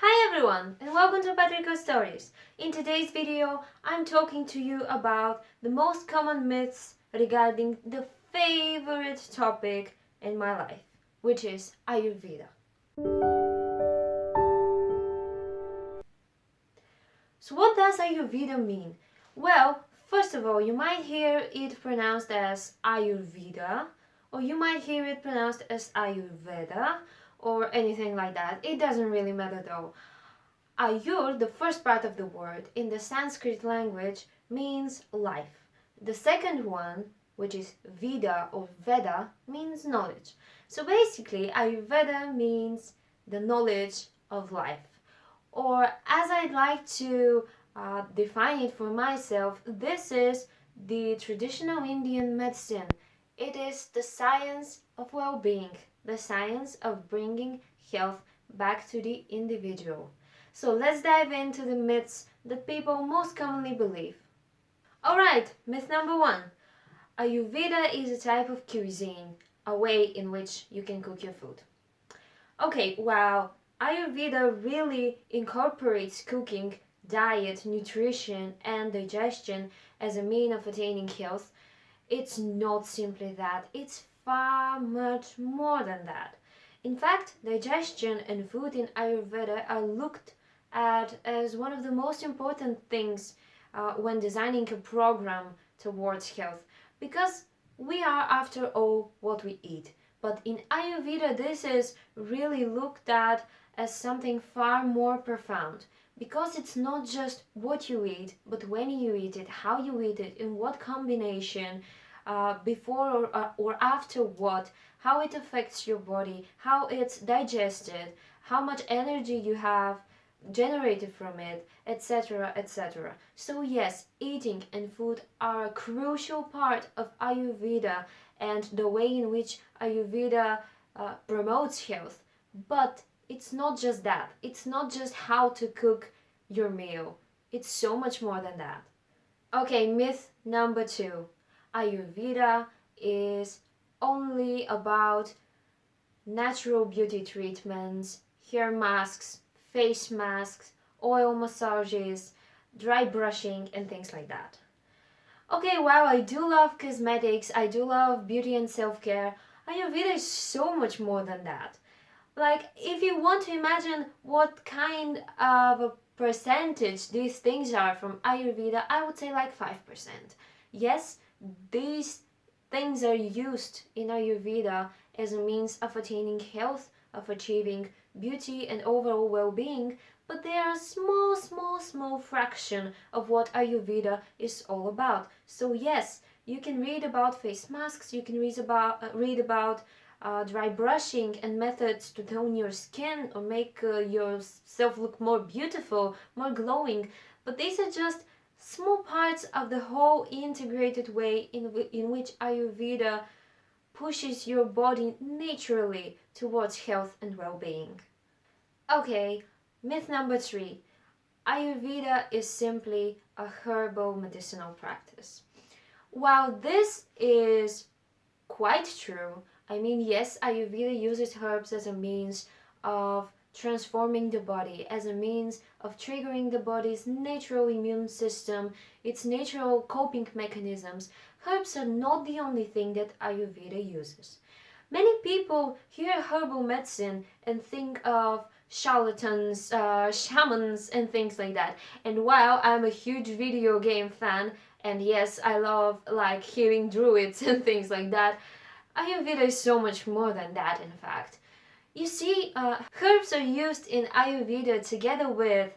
Hi everyone and welcome to Patrico Stories. In today's video, I'm talking to you about the most common myths regarding the favorite topic in my life, which is Ayurveda. So what does Ayurveda mean? Well, first of all, you might hear it pronounced as Ayurveda, or you might hear it pronounced as Ayurveda, or anything like that. It doesn't really matter though. Ayur, the first part of the word, in the Sanskrit language means life. The second one, which is Veda or Veda, means knowledge. So basically, Ayurveda means the knowledge of life. Or as I'd like to define it for myself, this is the traditional Indian medicine. It is the science of well-being, the science of bringing health back to the individual. So let's dive into the myths that people most commonly believe. Alright, myth number one. Ayurveda is a type of cuisine, a way in which you can cook your food. Okay, well, Ayurveda really incorporates cooking, diet, nutrition, and digestion as a mean of attaining health. It's not simply that, it's far much more than that. In fact, digestion and food in Ayurveda are looked at as one of the most important things when designing a program towards health, because we are, after all, what we eat. But in Ayurveda, this is really looked at as something far more profound, because it's not just what you eat, but when you eat it, how you eat it, in what combination, before or after what, how it affects your body, how it's digested, how much energy you have generated from it, etc., etc. So yes, eating and food are a crucial part of Ayurveda and the way in which Ayurveda promotes health. But it's not just that. It's not just how to cook your meal. It's so much more than that. Okay, myth number two. Ayurveda is only about natural beauty treatments, hair masks, face masks, oil massages, dry brushing, and things like that. Okay, while I do love cosmetics, I do love beauty and self-care, Ayurveda is so much more than that. Like, if you want to imagine what kind of a percentage these things are from Ayurveda, I would say like 5%. Yes, these things are used in Ayurveda as a means of attaining health, of achieving beauty and overall well-being, but they are a small fraction of what Ayurveda is all about. So yes, you can read about face masks, you can read about dry brushing and methods to tone your skin or make yourself look more beautiful, more glowing, but these are just small parts of the whole integrated way in which Ayurveda pushes your body naturally towards health and well-being. Okay, myth number three. Ayurveda is simply a herbal medicinal practice. While this is quite true, I mean, yes, Ayurveda uses herbs as a means of transforming the body, as a means of triggering the body's natural immune system, its natural coping mechanisms. Herbs are not the only thing that Ayurveda uses. Many people hear herbal medicine and think of charlatans, shamans, and things like that. And while I'm a huge video game fan, and yes, I love like hearing druids and things like that, Ayurveda is so much more than that, in fact. You see, herbs are used in Ayurveda together with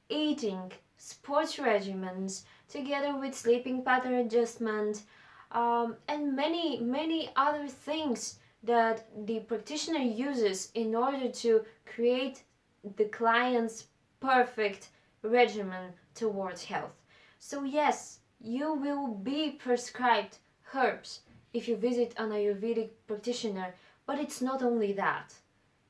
eating, sports regimens, together with sleeping pattern adjustment, and many other things that the practitioner uses in order to create the client's perfect regimen towards health. So yes, you will be prescribed herbs if you visit an Ayurvedic practitioner, but it's not only that.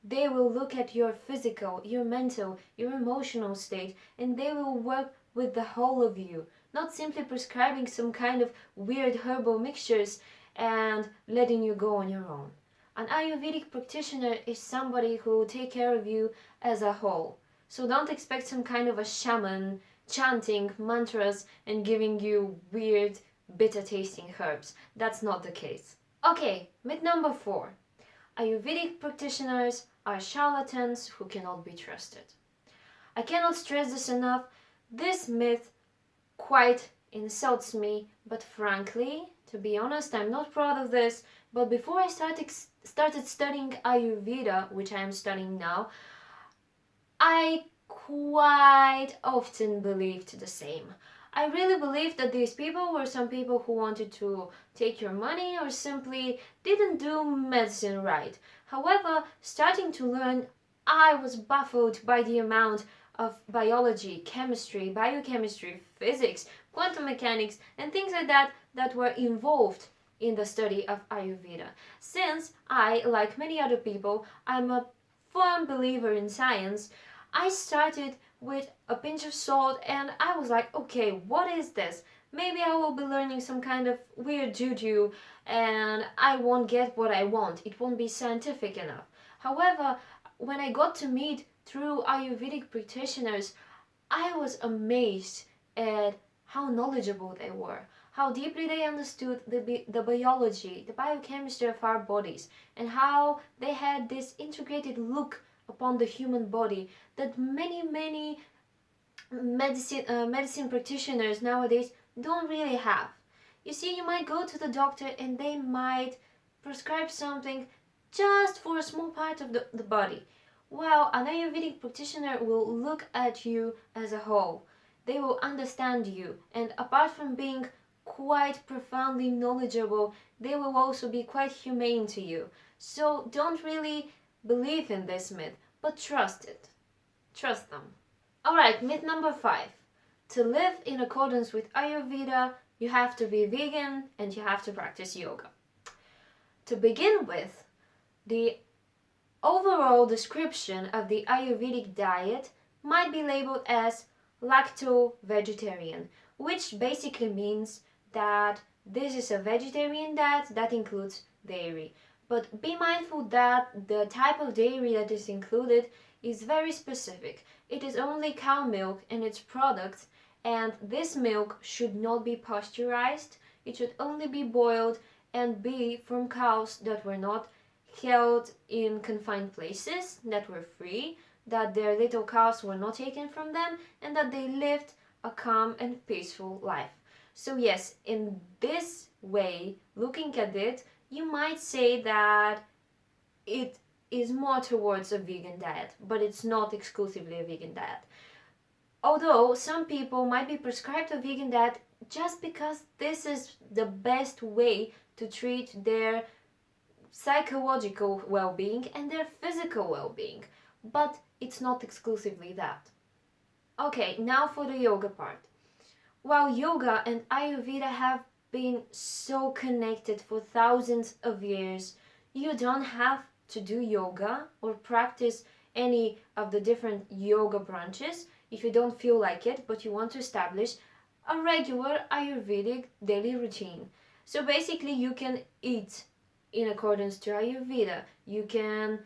They will look at your physical, your mental, your emotional state, and they will work with the whole of you, not simply prescribing some kind of weird herbal mixtures and letting you go on your own. An Ayurvedic practitioner is somebody who will take care of you as a whole. So don't expect some kind of a shaman chanting mantras and giving you weird, bitter tasting herbs. That's not the case. Okay, myth number 4. Ayurvedic practitioners are charlatans who cannot be trusted. I cannot stress this enough. This myth quite insults me, but frankly, to be honest, I'm not proud of this. But before I started studying Ayurveda, which I am studying now, I quite often believed the same. I really believed that these people were some people who wanted to take your money or simply didn't do medicine right. However, starting to learn, I was baffled by the amount of biology, chemistry, biochemistry, physics, quantum mechanics, and things like that that were involved in the study of Ayurveda. Since I, like many other people, I'm a firm believer in science, I started with a pinch of salt and I was like, okay, what is this? Maybe I will be learning some kind of weird juju and I won't get what I want. It won't be scientific enough. However, when I got to meet true Ayurvedic practitioners, I was amazed at how knowledgeable they were, how deeply they understood the biology, the biochemistry of our bodies, and how they had this integrated look upon the human body that many medicine practitioners nowadays don't really have. You see, you might go to the doctor and they might prescribe something just for a small part of the body, while an Ayurvedic practitioner will look at you as a whole. They will understand you, and apart from being quite profoundly knowledgeable, they will also be quite humane to you. So don't really believe in this myth, but trust it. Trust them. Alright, myth number 5. To live in accordance with Ayurveda, you have to be vegan and you have to practice yoga. To begin with, the overall description of the Ayurvedic diet might be labeled as lacto-vegetarian, which basically means that this is a vegetarian diet that includes dairy. But be mindful that the type of dairy that is included is very specific. It is only cow milk and its products, and this milk should not be pasteurized. It should only be boiled and be from cows that were not held in confined places, that were free, that their little cows were not taken from them, and that they lived a calm and peaceful life. So yes, in this way, looking at it, you might say that it is more towards a vegan diet, but it's not exclusively a vegan diet. Although some people might be prescribed a vegan diet just because this is the best way to treat their psychological well-being and their physical well-being, but it's not exclusively that. Okay, now for the yoga part. While yoga and Ayurveda have been so connected for thousands of years, you don't have to do yoga or practice any of the different yoga branches if you don't feel like it, but you want to establish a regular Ayurvedic daily routine. So basically you can eat in accordance to Ayurveda. You can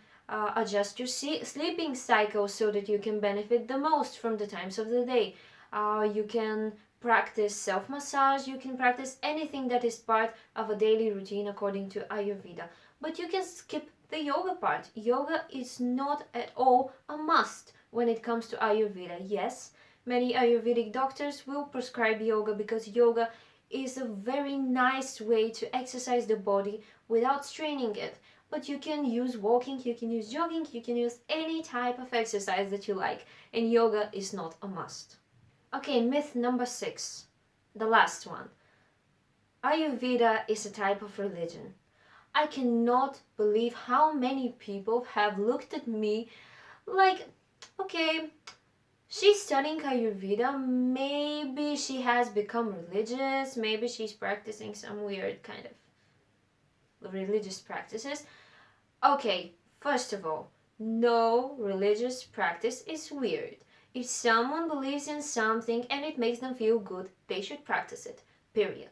adjust your sleeping cycle so that you can benefit the most from the times of the day. You can practice self-massage, you can practice anything that is part of a daily routine according to Ayurveda. But you can skip the yoga part. Yoga is not at all a must when it comes to Ayurveda. Yes, many Ayurvedic doctors will prescribe yoga because yoga is a very nice way to exercise the body without straining it. But you can use walking, you can use jogging, you can use any type of exercise that you like, and yoga is not a must. Okay, myth number 6, the last one. Ayurveda is a type of religion. I cannot believe how many people have looked at me like, okay, she's studying Ayurveda, maybe she has become religious, maybe she's practicing some weird kind of religious practices. Okay, first of all, no religious practice is weird. If someone believes in something and it makes them feel good, they should practice it, period.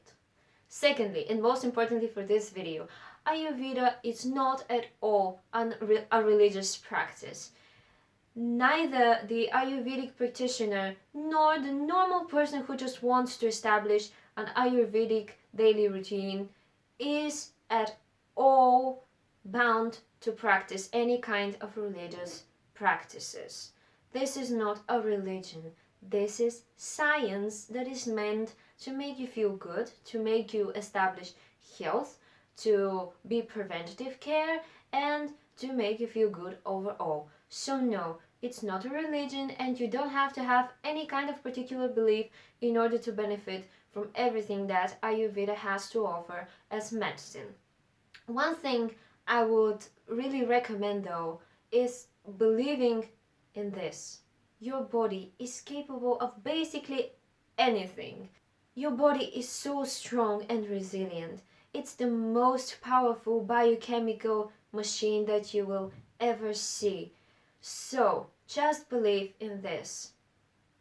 Secondly, and most importantly for this video, Ayurveda is not at all a religious practice. neither the Ayurvedic practitioner nor the normal person who just wants to establish an Ayurvedic daily routine is at all bound to practice any kind of religious practices. This is not a religion. This is science that is meant to make you feel good, to make you establish health, to be preventative care, and to make you feel good overall. So no, it's not a religion, and you don't have to have any kind of particular belief in order to benefit from everything that Ayurveda has to offer as medicine. One thing I would really recommend though is believing in this. Your body is capable of basically anything. Your body is so strong and resilient. It's the most powerful biochemical machine that you will ever see. So, just believe in this.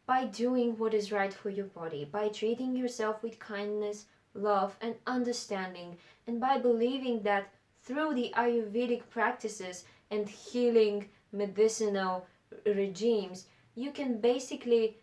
By doing what is right for your body, by treating yourself with kindness, love, and understanding, and by believing that through the Ayurvedic practices and healing medicinal regimes, you can basically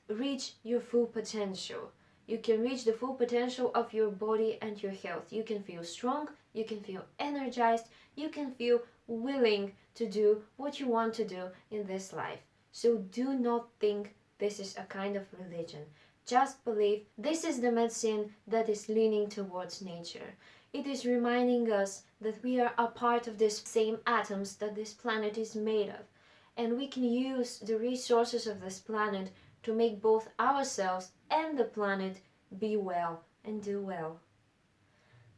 reach your full potential. You can reach the full potential of your body and your health. You can feel strong, you can feel energized, you can feel willing to do what you want to do in this life. So do not think this is a kind of religion. Just believe this is the medicine that is leaning towards nature. It is reminding us that we are a part of these same atoms that this planet is made of. And we can use the resources of this planet to make both ourselves and the planet be well and do well.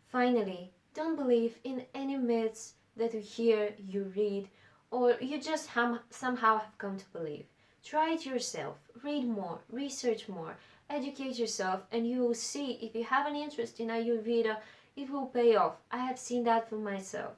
Finally, don't believe in any myths that you hear, you read, or you just somehow have come to believe. Try it yourself, read more, research more, educate yourself, and you will see if you have an interest in Ayurveda, it will pay off. I have seen that for myself.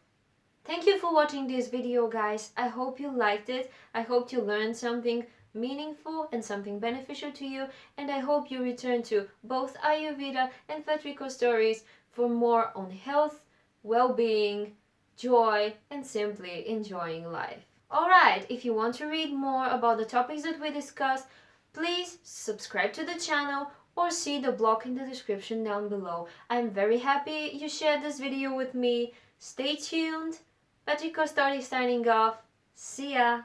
Thank you for watching this video, guys. I hope you liked it. I hope you learned something meaningful and something beneficial to you, and I hope you return to both Ayurveda and Vetrico stories for more on health, well-being, joy, and simply enjoying life. Alright, if you want to read more about the topics that we discussed, please subscribe to the channel or see the blog in the description down below. I'm very happy you shared this video with me. Stay tuned. Vetrico Story signing off. See ya!